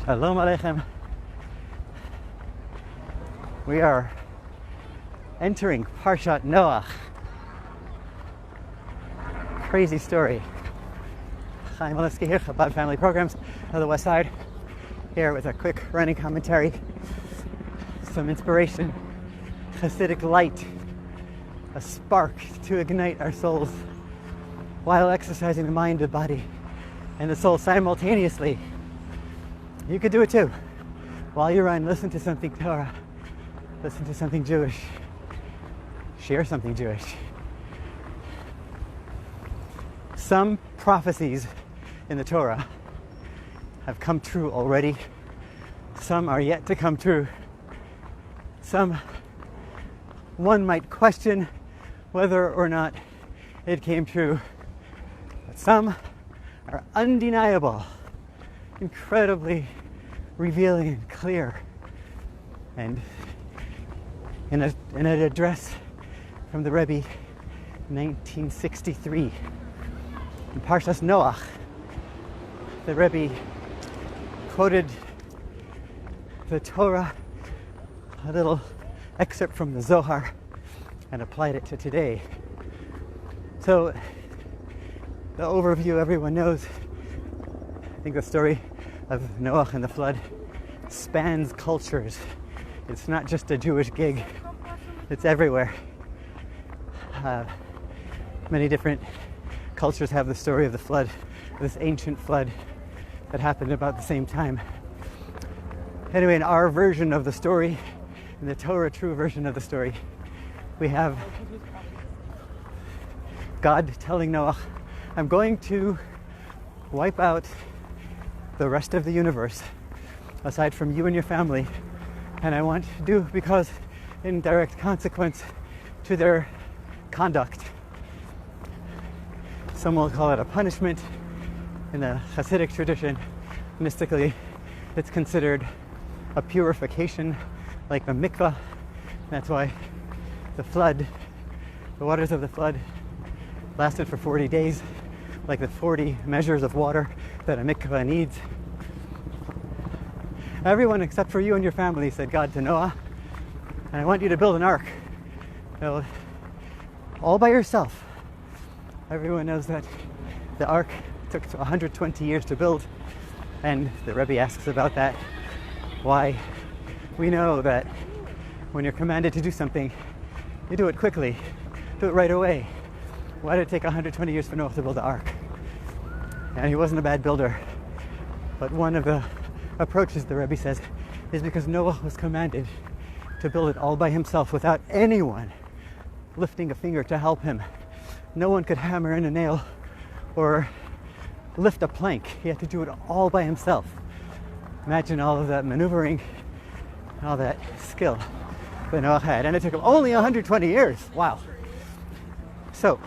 Shalom Aleichem. We are entering Parshat Noach. Crazy story. Chaim Olevsky here, Chabad Family Programs on the West Side. Here with a quick running commentary, some inspiration, Hasidic light, a spark to ignite our souls while exercising the mind, the body, and the soul simultaneously. You could do it too. While you run, listen to something Torah, listen to something Jewish, share something Jewish. Some prophecies in the Torah have come true already. Some are yet to come true. Some one might question whether or not it came true. But some are undeniable, incredibly revealing and clear. And in an address from the Rebbe in 1963, in Parshas Noach, the Rebbe quoted the Torah, a little excerpt from the Zohar, and applied it to today. So the overview everyone knows. I think the story of Noach and the flood spans cultures. It's not just a Jewish gig. It's everywhere. Many different cultures have the story of the flood, this ancient flood that happened about the same time. Anyway, in our version of the story, in the Torah true version of the story, we have God telling Noach, I'm going to wipe out the rest of the universe aside from you and your family, and I want to do because in direct consequence to their conduct. Some will call it a punishment. In the Hasidic tradition, mystically, it's considered a purification, like a mikvah. That's why the flood, the waters of the flood, lasted for 40 days, like the 40 measures of water that a mikvah needs. Everyone except for you and your family, said God to Noah, and I want you to build an ark. So, all by yourself. Everyone knows that the ark took 120 years to build, and the Rebbe asks about that. Why? We know that when you're commanded to do something, you do it quickly, do it right away. Why did it take 120 years for Noah to build the ark? And he wasn't a bad builder, but one of the approaches, the Rebbe says, is because Noah was commanded to build it all by himself without anyone lifting a finger to help him. No one could hammer in a nail or lift a plank. He had to do it all by himself. Imagine all of that maneuvering, all that skill that Noah had. And it took him only 120 years. Wow. So,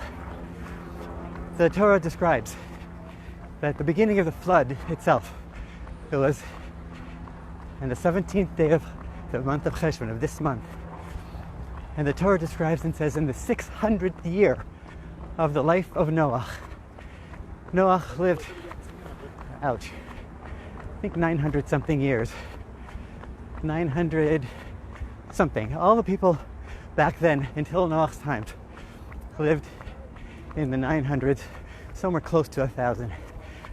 the Torah describes that the beginning of the flood itself, it was on the 17th day of the month of Cheshvan, of this month. And the Torah describes and says, in the 600th year of the life of Noach, Noach lived, ouch, I think 900 something years. 900 something. All the people back then, until Noach's time, lived in the 900s, somewhere close to 1,000.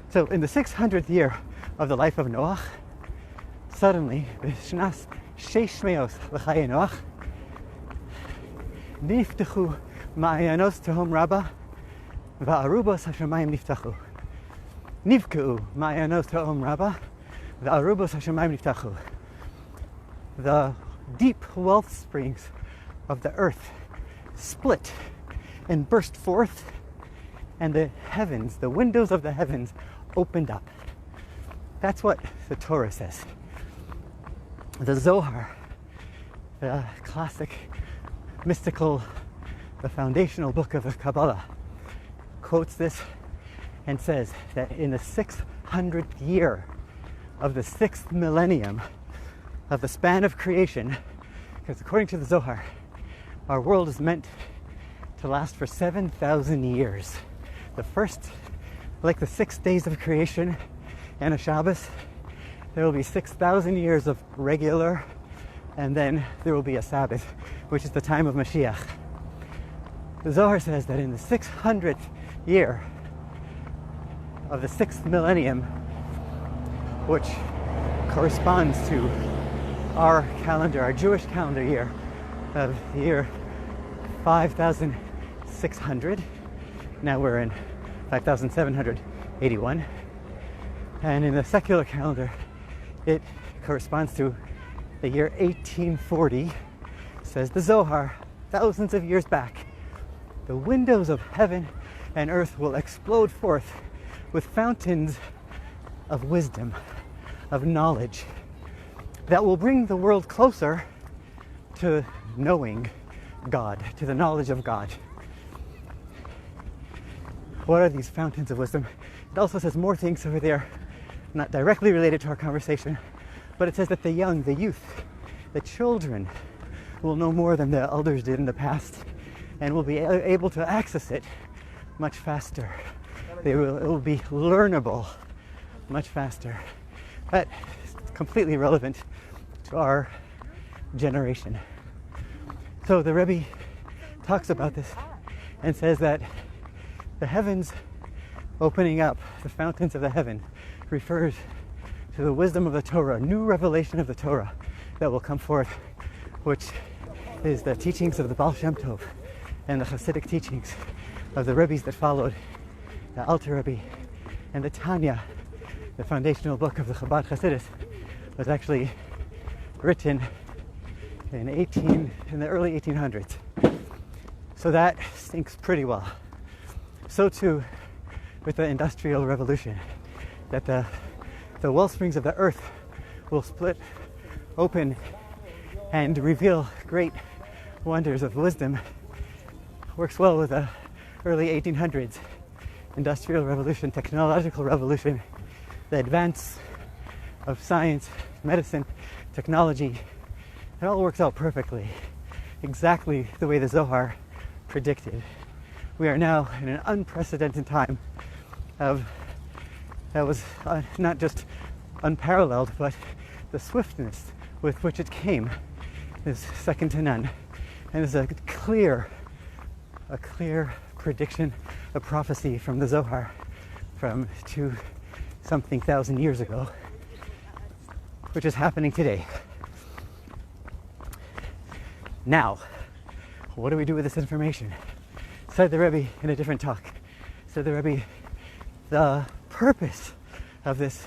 So in the 600th year of the life of Noach, suddenly, b'shnas sheish meos l'chayei Noach, niftachu ma'ayanos tehom rabba, va'arubos hashamayim niftachu. Nivkeu ma'ayanos tehom rabba, va'arubos hashamayim niftachu. The deep wealth springs of the earth split and burst forth, and the heavens, the windows of the heavens, opened up. That's what the Torah says. The Zohar, the classic mystical, the foundational book of the Kabbalah, quotes this and says that in the 600th year of the 6th millennium of the span of creation, because according to the Zohar, our world is meant to last for 7,000 years. The first, like the 6 days of creation and a Shabbos, there will be 6,000 years of regular, and then there will be a Sabbath, which is the time of Mashiach. The Zohar says that in the 600th year of the 6th millennium, which corresponds to our calendar, our Jewish calendar year of the year 5,600. Now we're in 5,781. And in the secular calendar, it corresponds to the year 1840, says the Zohar, thousands of years back. The windows of heaven and earth will explode forth with fountains of wisdom, of knowledge, that will bring the world closer to knowing God, to the knowledge of God. What are these fountains of wisdom? It also says more things over there, not directly related to our conversation, but it says that the young, the youth, the children will know more than the elders did in the past, and will be able to access it much faster. It will be learnable much faster. That is completely relevant to our generation. So the Rebbe talks about this and says that the heavens opening up, the fountains of the heaven, refers to the wisdom of the Torah, a new revelation of the Torah that will come forth, which is the teachings of the Baal Shem Tov and the Hasidic teachings of the Rebbes that followed, the Alter Rebbe, and the Tanya, the foundational book of the Chabad Hasidus, was actually written in the early 1800s. So that stinks pretty well. So too with the Industrial Revolution, that the well springs of the earth will split open and reveal great wonders of wisdom. Works well with the early 1800s Industrial Revolution, technological revolution, the advance of science, medicine, technology. It all works out perfectly, exactly the way the Zohar predicted. We are now in an unprecedented time that was not just unparalleled, but the swiftness with which it came is second to none. And it's a clear prediction, a prophecy from the Zohar from 2-something thousand years ago, which is happening today. Now, what do we do with this information? Said the Rebbe in a different talk. Said the Rebbe, the purpose of this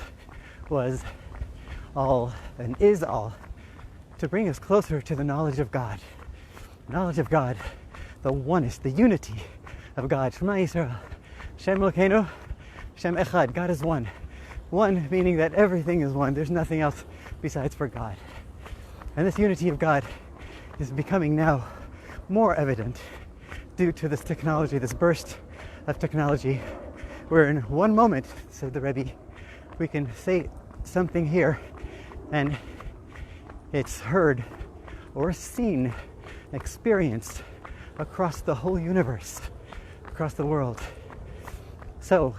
was all and is all to bring us closer to the knowledge of God. Knowledge of God, the oneness, the unity of God. Shema Yisrael, Shem Elokeinu, Shem Echad. God is one. One meaning that everything is one. There's nothing else besides for God. And this unity of God is becoming now more evident due to this technology, this burst of technology, where in one moment, said the Rebbe, we can say something here and it's heard or seen, experienced across the whole universe, across the world. So,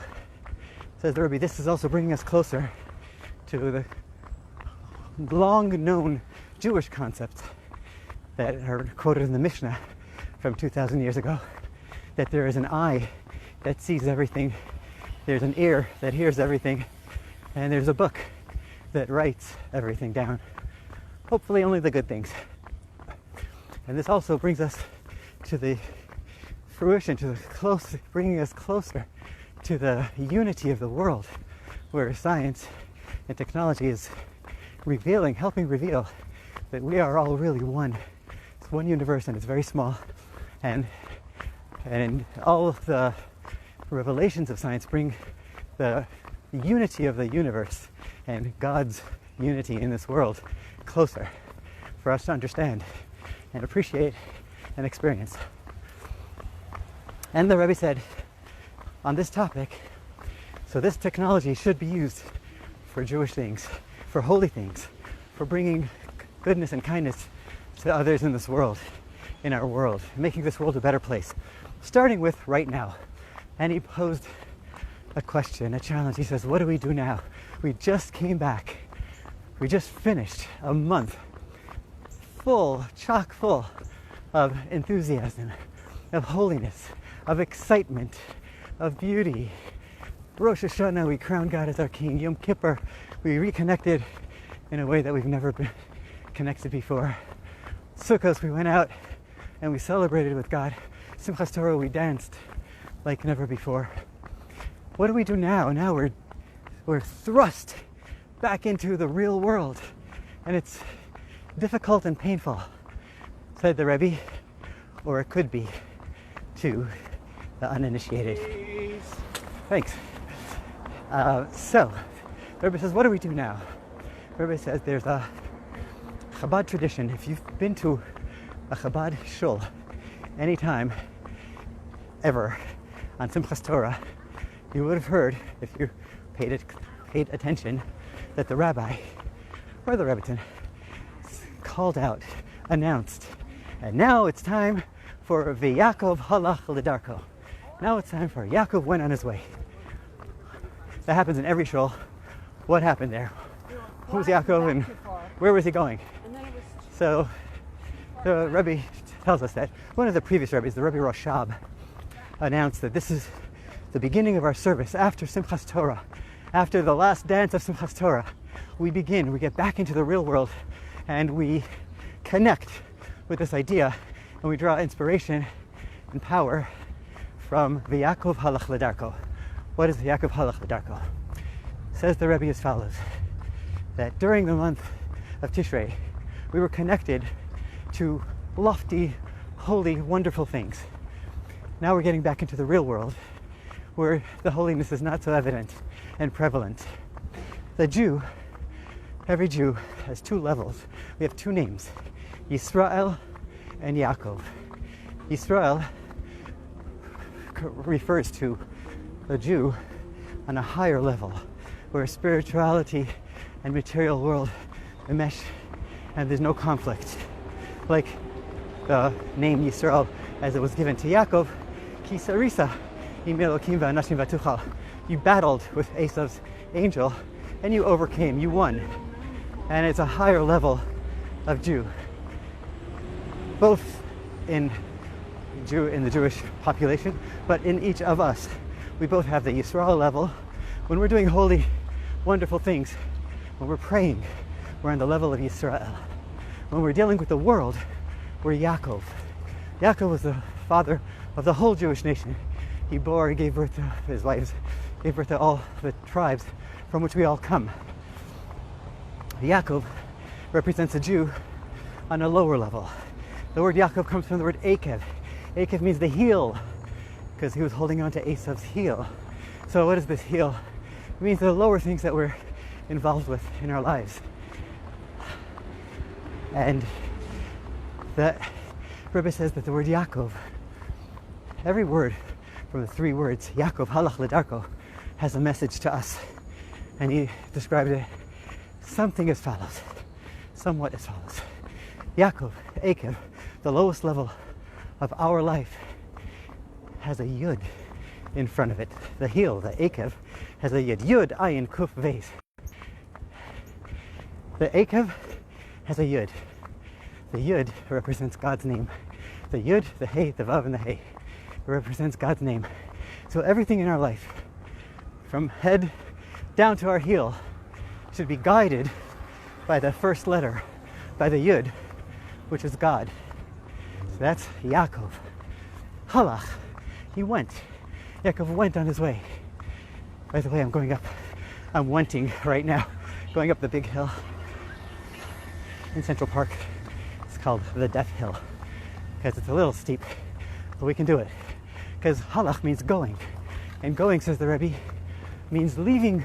says the Rebbe, this is also bringing us closer to the long-known Jewish concepts that are quoted in the Mishnah from 2,000 years ago, that there is an eye that sees everything, there's an ear that hears everything, and there's a book that writes everything down. Hopefully only the good things. And this also brings us to the fruition, to the bringing us closer to the unity of the world, where science and technology is helping reveal that we are all really one. It's one universe and it's very small. And all of the revelations of science bring the unity of the universe and God's unity in this world closer for us to understand and appreciate and experience. And the Rebbe said on this topic, so this technology should be used for Jewish things, for holy things, for bringing goodness and kindness to others in this world, in our world, making this world a better place, starting with right now. And he posed a question, a challenge. He says, what do we do now? We just came back We just finished a month full, chock full of enthusiasm, of holiness, of excitement, of beauty. Rosh Hashanah, we crowned God as our King. Yom Kippur, we reconnected in a way that we've never been connected before. Sukkot, we went out and we celebrated with God. Simchas Torah, we danced like never before. What do we do now? Now we're thrust back into the real world, and it's difficult and painful, said the Rebbe, or it could be to the uninitiated. Thanks. So, the Rebbe says, what do we do now? The Rebbe says there's a Chabad tradition. If you've been to a Chabad shul anytime ever on Simchas Torah, you would have heard, if you paid attention, that the rabbi or the rebbitzin called out, announced, and now it's time for Yaakov Hollow Lidarko. Now it's time for Yaakov went on his way. That happens in every shul. What happened there? Who's Yaakov and where was he going? So the Rebbe tells us that one of the previous Rebbes, the Rebbe Roshab, announced that this is the beginning of our service after Simchas Torah. After the last dance of Simchas Torah, we get back into the real world, and we connect with this idea, and we draw inspiration and power from Yaakov Hollow Lidarko. What is Yaakov Hollow Lidarko? Says the Rebbe as follows, that during the month of Tishrei, we were connected to lofty, holy, wonderful things. Now we're getting back into the real world, where the holiness is not so evident and prevalent. The Jew, every Jew has two levels. We have two names, Yisrael and Yaakov. Yisrael refers to the Jew on a higher level, where spirituality and material world enmesh and there's no conflict. Like the name Yisrael as it was given to Yaakov, Ki Sarisa, Im Elokim v'Anashim v'Tuchal. You battled with Esav's angel and you overcame, you won. And it's a higher level of Jew. Both in the Jewish population, but in each of us. We both have the Yisrael level. When we're doing holy, wonderful things, when we're praying, we're on the level of Yisrael. When we're dealing with the world, we're Yaakov. Yaakov was the father of the whole Jewish nation. He gave birth to his wives, gave birth to all the tribes from which we all come. Yaakov represents a Jew on a lower level. The word Yaakov comes from the word Akev. Akev means the heel, because he was holding on to Esav's heel. So what is this heel? It means the lower things that we're involved with in our lives. And the Rebbe says that the word Yaakov, every word from the three words, Yaakov Hollow Lidarko, has a message to us. And he described it something as follows, somewhat as follows. Yaakov, Akev, the lowest level of our life, has a yud in front of it. The heel, the Akev, has a yud. Yud, ayin, kuf, vez. The Akev has a yud. The yud represents God's name. The yud, the hey, the vav, and the hey represents God's name. So everything in our life, from head down to our heel, should be guided by the first letter, by the yud, which is God. So that's Yaakov. Halach, he went. Yaakov went on his way. By the way, I'm wanting right now, going up the big hill in Central Park. It's called the Death Hill, because it's a little steep, but we can do it. Because halach means going. And going, says the Rebbe, means leaving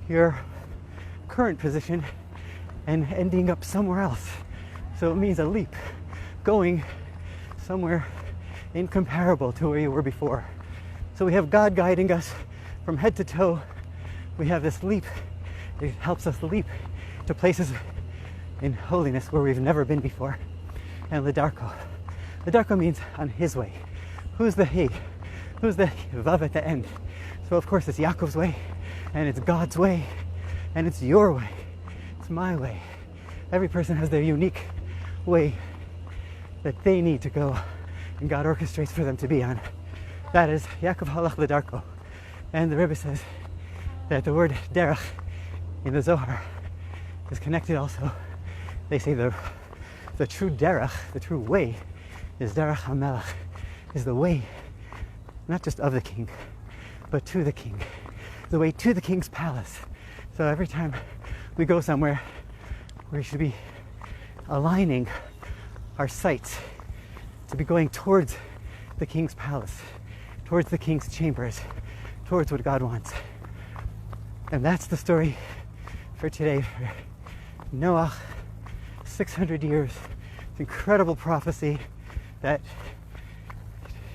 your current position and ending up somewhere else. So it means a leap, going somewhere incomparable to where you were before. So we have God guiding us from head to toe. We have this leap. It helps us leap to places in holiness where we've never been before. And Lidarko. Lidarko means on his way. Who's the he? Who's the vav at the end? So of course it's Yaakov's way, and it's God's way, and it's your way. It's it's my way. Every person has their unique way that they need to go, and God orchestrates for them to be on. That is Yaakov Hollow l'darko. And the Rebbe says that the word derech in the Zohar is connected also. They say the true derech, the true way, is derech hamelech, is the way not just of the king, but to the king, the way to the king's palace. So every time we go somewhere, we should be aligning our sights to be going towards the king's palace, towards the king's chambers, towards what God wants. And that's the story for today, for Noach. 600 years, it's incredible prophecy that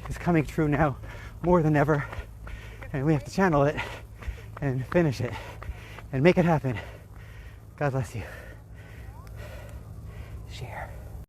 is coming true now more than ever, and we have to channel it and finish it and make it happen. God bless you. Share.